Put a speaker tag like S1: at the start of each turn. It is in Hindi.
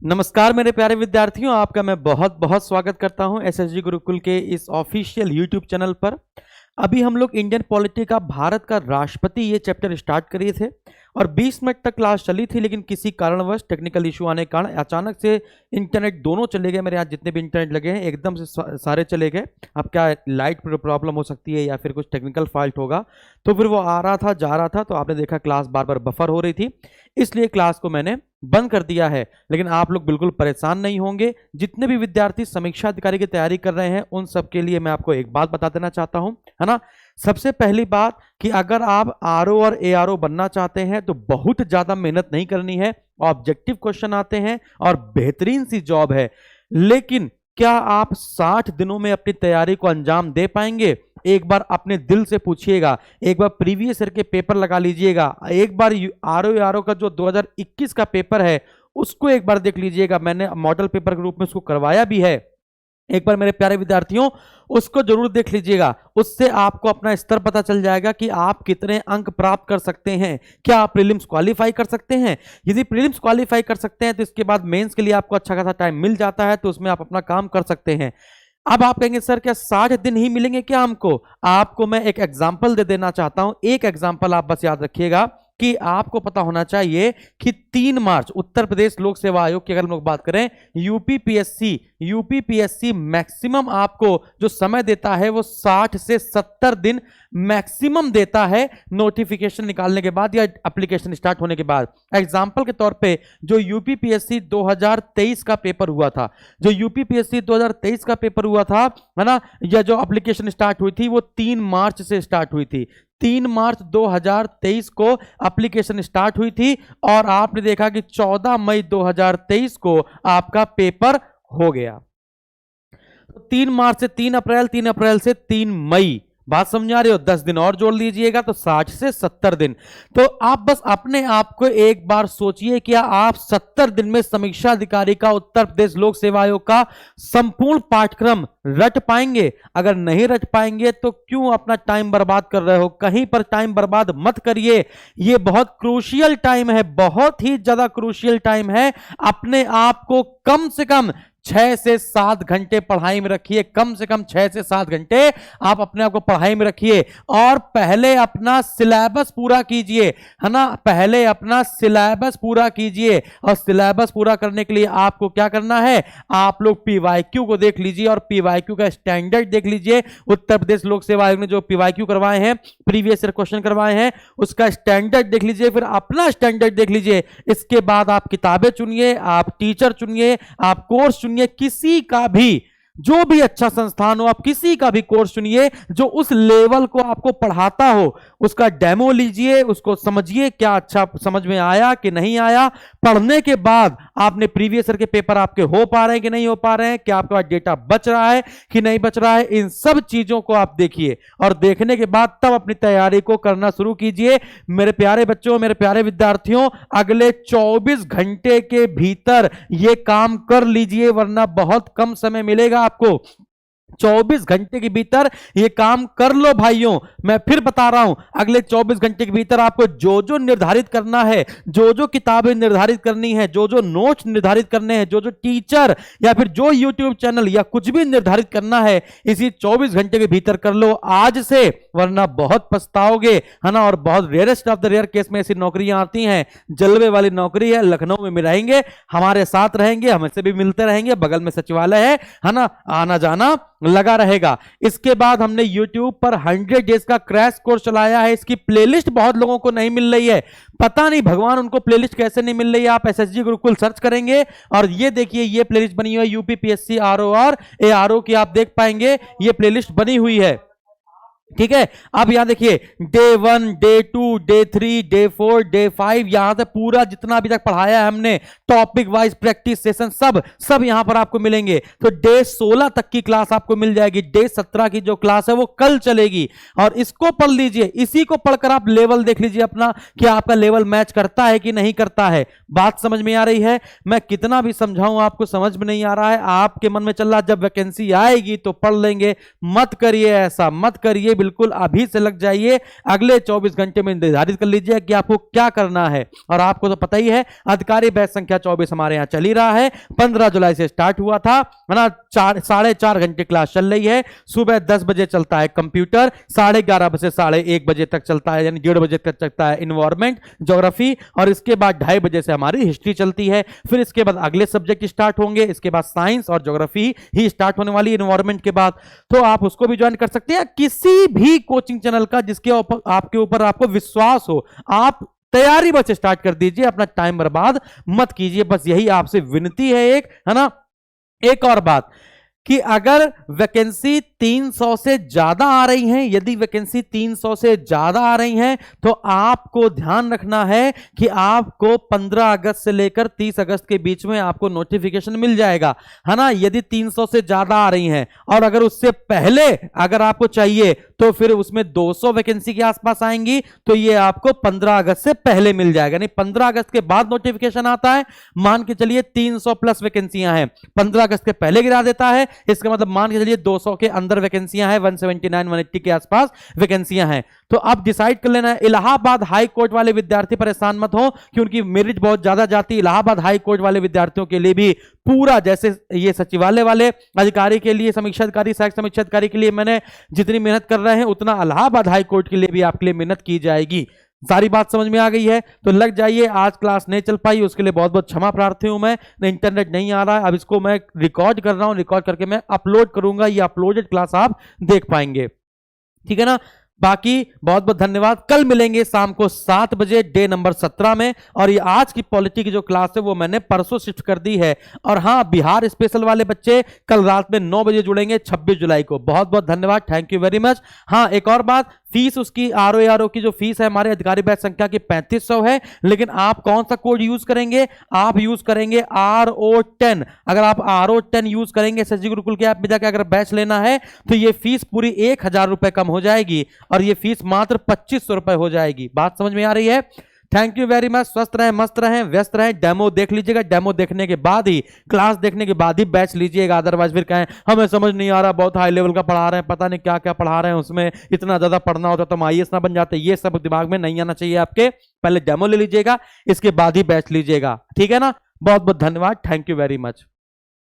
S1: नमस्कार मेरे प्यारे विद्यार्थियों, आपका मैं बहुत बहुत स्वागत करता हूं एसएसजी गुरुकुल के इस ऑफिशियल यूट्यूब चैनल पर। अभी हम लोग इंडियन पॉलिटी का भारत का राष्ट्रपति ये चैप्टर स्टार्ट किए थे और 20 मिनट तक क्लास चली थी, लेकिन किसी कारणवश टेक्निकल इशू आने के कारण अचानक से इंटरनेट दोनों चले गए। मेरे यहाँ जितने भी इंटरनेट लगे हैं एकदम से सारे चले गए। अब क्या लाइट प्रॉब्लम हो सकती है या फिर कुछ टेक्निकल फॉल्ट होगा, तो फिर वो आ रहा था जा रहा था, तो आपने देखा क्लास बार बार बफर हो रही थी, इसलिए क्लास को मैंने बंद कर दिया है। लेकिन आप लोग बिल्कुल परेशान नहीं होंगे। जितने भी विद्यार्थी समीक्षा अधिकारी की तैयारी कर रहे हैं उन सब के लिए मैं आपको एक बात बता देना चाहता हूं, है ना। सबसे पहली बात कि अगर आप आरओ और एआरओ बनना चाहते हैं तो बहुत ज्यादा मेहनत नहीं करनी है। ऑब्जेक्टिव क्वेश्चन आते हैं और बेहतरीन सी जॉब है, लेकिन क्या आप 60 दिनों में अपनी तैयारी को अंजाम दे पाएंगे? एक बार अपने दिल से पूछिएगा, एक बार प्रीवियस ईयर के पेपर लगा लीजिएगा, एक बार आरओ का जो 2021 का पेपर है उसको एक बार देख लीजिएगा। मैंने मॉडल पेपर के रूप में उसको करवाया भी है। एक बार मेरे प्यारे विद्यार्थियों उसको जरूर देख लीजिएगा, उससे आपको अपना स्तर पता चल जाएगा कि आप कितने अंक प्राप्त कर सकते हैं। क्या आप प्रीलिम्स क्वालिफाई कर सकते हैं? यदि प्रीलिम्स क्वालिफाई कर सकते हैं तो इसके बाद मेंस के लिए आपको अच्छा खासा टाइम मिल जाता है, तो उसमें आप अपना काम कर सकते हैं। अब आप कहेंगे सर क्या 60 दिन ही मिलेंगे क्या हमको? आपको मैं एक एग्जांपल दे देना चाहता हूं। एक एग्जांपल आप बस याद रखिएगा कि आपको पता होना चाहिए कि 3 मार्च उत्तर प्रदेश लोक सेवा आयोग की अगर हम लोग बात करें, यूपीपीएससी मैक्सिमम आपको जो समय देता है वो 60 से 70 दिन मैक्सिमम देता है नोटिफिकेशन निकालने के बाद या एप्लीकेशन स्टार्ट होने के बाद। एग्जांपल के तौर पे जो यूपीपीएससी 2023 का पेपर हुआ था, है ना, या जो एप्लीकेशन स्टार्ट हुई थी वो 3 मार्च से स्टार्ट हुई थी। 3 मार्च 2023 को एप्लीकेशन स्टार्ट हुई थी और आपने देखा कि 14 मई 2023 को आपका पेपर हो गया। तो 3 मार्च से 3 अप्रैल, 3 अप्रैल से 3 मई, बात समझा रहे हो? 10 दिन और जोड़ लीजिएगा तो 60 से 70 दिन। तो आप बस अपने आप को एक बार सोचिए, क्या आप 70 दिन में समीक्षा अधिकारी का उत्तर प्रदेश लोक सेवा आयोग का संपूर्ण पाठ्यक्रम रट पाएंगे? अगर नहीं रट पाएंगे तो क्यों अपना टाइम बर्बाद कर रहे हो? कहीं पर टाइम बर्बाद मत करिए। ये बहुत क्रूशियल टाइम है, बहुत ही ज्यादा क्रूशियल टाइम है। अपने आप को कम से कम 6 से 7 घंटे पढ़ाई में रखिए। कम से कम 6 से 7 घंटे आप अपने आप को पढ़ाई में रखिए और पहले अपना सिलेबस पूरा कीजिए, है ना। पहले अपना सिलेबस पूरा कीजिए और सिलेबस पूरा करने के लिए आपको क्या करना है, आप लोग पीवाईक्यू को देख लीजिए और पीवाईक्यू का स्टैंडर्ड देख लीजिए। उत्तर प्रदेश लोक सेवा आयोग ने जो पीवाईक्यू करवाए हैं, प्रीवियस ईयर क्वेश्चन करवाए हैं, उसका स्टैंडर्ड देख लीजिए, फिर अपना स्टैंडर्ड देख लीजिए। इसके बाद आप किताबें चुनिए, आप टीचर चुनिए, आप कोर्स चुनिए, किसी का भी जो भी अच्छा संस्थान हो, आप किसी का भी कोर्स चुनिए जो उस लेवल को आपको पढ़ाता हो, उसका डेमो लीजिए, उसको समझिए क्या अच्छा समझ में आया कि नहीं आया। पढ़ने के बाद आपने प्रीवियस ईयर के पेपर आपके हो पा रहे हैं कि नहीं हो पा रहे हैं, क्या आपका डेटा बच रहा है कि नहीं बच रहा है, इन सब चीजों को आप देखिए और देखने के बाद तब अपनी तैयारी को करना शुरू कीजिए। मेरे प्यारे बच्चों, मेरे प्यारे विद्यार्थियों, अगले 24 घंटे के भीतर यह काम कर लीजिए, वरना बहुत कम समय मिलेगा आपको। 24 घंटे के भीतर ये काम कर लो भाइयों। मैं फिर बता रहा हूं, अगले 24 घंटे के भीतर आपको जो जो निर्धारित करना है, जो जो किताबें निर्धारित करनी है, जो जो नोट्स निर्धारित करने हैं, जो जो टीचर या फिर जो यूट्यूब चैनल या कुछ भी निर्धारित करना है, इसी 24 घंटे के भीतर कर लो आज से, वरना बहुत पछताओगे, है ना। और बहुत rarest of the rare case में ऐसी नौकरियां आती हैं, जलवे वाली नौकरी है, लखनऊ में रहेंगे, हमारे साथ रहेंगे, हमसे भी मिलते रहेंगे, बगल में सचिवालय है ना, आना जाना लगा रहेगा। इसके बाद हमने YouTube पर 100 डेज का क्रैश कोर्स चलाया है। इसकी प्लेलिस्ट बहुत लोगों को नहीं मिल रही है, पता नहीं भगवान उनको प्लेलिस्ट कैसे नहीं मिल रही है। आप एसएसजी गुरुकुल सर्च करेंगे और ये देखिए, ये प्लेलिस्ट बनी हुई है यूपीपीएससी आरओ और एआरओ की, आप देख पाएंगे ये प्लेलिस्ट बनी हुई है, ठीक है। अब यहां देखिए day 1, day 2, day 3, day 4, day 5, यहां से पूरा जितना अभी तक पढ़ाया है हमने, टॉपिक वाइज प्रैक्टिस सेशन सब यहां पर आपको मिलेंगे। तो डे 16 तक की क्लास आपको मिल जाएगी। डे 17 की जो क्लास है वो कल चलेगी और इसको पढ़ लीजिए। इसी को पढ़कर आप लेवल देख लीजिए अपना कि आपका लेवल मैच करता है कि नहीं करता है। बात समझ में आ रही है? मैं कितना भी समझाऊं आपको समझ में नहीं आ रहा है, आपके मन में चल रहा जब वैकेंसी आएगी तो पढ़ लेंगे। मत करिए ऐसा, मत करिए। लिए बिल्कुल अभी से लग जाइए। अगले 24 घंटे में निर्धारित कर लीजिए कि आपको क्या करना है। और आपको तो पता ही है अधिकारी बैच संख्या 24 हमारे यहां चल ही रहा है। 15 जुलाई से स्टार्ट हुआ था, है ना। 4.5 घंटे क्लास चल रही है। सुबह 10 बजे चलता है कंप्यूटर, 11:30 बजे से 1:30 बजे तक चलता है, यानी 1:30 बजे तक चलता है इन्वायरमेंट ज्योग्राफी, और इसके बाद 2:30 बजे से हमारी हिस्ट्री चलती है। फिर इसके बाद अगले सब्जेक्ट स्टार्ट होंगे, इसके बाद साइंस और ज्योग्राफी ही स्टार्ट होने वाली इन्वायरमेंट के बाद। तो आप उसको भी ज्वाइन कर सकते हैं, किसी भी कोचिंग चैनल का जिसके आपके ऊपर आपको विश्वास हो, आप तैयारी बस स्टार्ट कर दीजिए, अपना टाइम बर्बाद मत कीजिए। बस यही आपसे विनती है एक, है ना। एक और बात कि अगर वैकेंसी 300 से ज्यादा आ रही हैं, यदि वैकेंसी 300 से ज्यादा आ रही हैं, तो आपको ध्यान रखना है कि आपको 15 अगस्त से लेकर 30 अगस्त के बीच में आपको नोटिफिकेशन मिल जाएगा, है ना। यदि 300 से ज्यादा आ रही हैं, और अगर उससे पहले अगर आपको चाहिए तो फिर उसमें 200 वैकेंसी के आसपास आएंगी, तो ये आपको 15 अगस्त से पहले मिल जाएगा। नहीं, 15 अगस्त के बाद नोटिफिकेशन आता है, मान के चलिए 300 प्लस वैकेंसियां हैं, 15 अगस्त के पहले गिरा देता है, इसका मतलब मान के चलिए 200 के अंदर वैकेंसियां हैं, 179 180 के आसपास वैकेंसियां हैं। तो अब डिसाइड कर लेना है। इलाहाबाद हाई कोर्ट वाले विद्यार्थी परेशान मत हो, क्योंकि मेरिट बहुत ज्यादा जाती है। इलाहाबाद हाई कोर्ट वाले विद्यार्थियों के लिए भी पूरा, जैसे ये सचिवालय वाले अधिकारी के लिए, समीक्षा अधिकारी, सहायक समीक्षा अधिकारी के लिए मैंने जितनी मेहनत कर रहे हैं, उतना इलाहाबाद हाई कोर्ट के लिए भी आपके लिए मेहनत की जाएगी। सारी बात समझ में आ गई है तो लग जाइए। आज क्लास नहीं चल पाई उसके लिए बहुत बहुत क्षमा प्रार्थी हूं मैं, इंटरनेट नहीं आ रहा है। अब इसको मैं रिकॉर्ड कर रहा हूं, रिकॉर्ड करके मैं अपलोड करूंगा, ये अपलोडेड क्लास आप देख पाएंगे, ठीक है ना। बाकी बहुत बहुत धन्यवाद। कल मिलेंगे शाम को 7 बजे डे नंबर 17 में। और ये आज की पॉलिटी की जो क्लास है वो मैंने परसों शिफ्ट कर दी है। और हाँ, बिहार स्पेशल वाले बच्चे कल रात में 9 बजे जुड़ेंगे 26 जुलाई को। बहुत बहुत धन्यवाद, थैंक यू वेरी मच। हाँ, एक और बात, फीस उसकी RO की जो फीस है हमारे अधिकारी बैच संख्या की 3500 है, लेकिन आप कौन सा कोड यूज करेंगे? आप यूज करेंगे RO10। अगर आप RO10 यूज करेंगे SSG गुरुकुल के ऐप में जाकर अगर बैच लेना है तो ये फीस पूरी 1000 रुपए कम हो जाएगी, और ये फीस मात्र 2500 रुपए हो जाएगी। बात समझ में आ रही है? Thank you very much. स्वस्थ रहें, मस्त रहें, व्यस्त रहें। डेमो देख लीजिएगा, डेमो देखने के बाद ही, क्लास देखने के बाद ही बैच लीजिएगा। अदरवाइज फिर कहें हमें समझ नहीं आ रहा, बहुत हाई लेवल का पढ़ा रहे हैं, पता नहीं क्या क्या पढ़ा रहे हैं, उसमें इतना ज्यादा पढ़ना होता तो हम IAS ना बन जाते। ये सब दिमाग में नहीं आना चाहिए आपके। पहले डेमो ले लीजिएगा, इसके बाद ही बैच लीजिएगा, ठीक है ना। बहुत बहुत धन्यवाद, थैंक यू वेरी मच।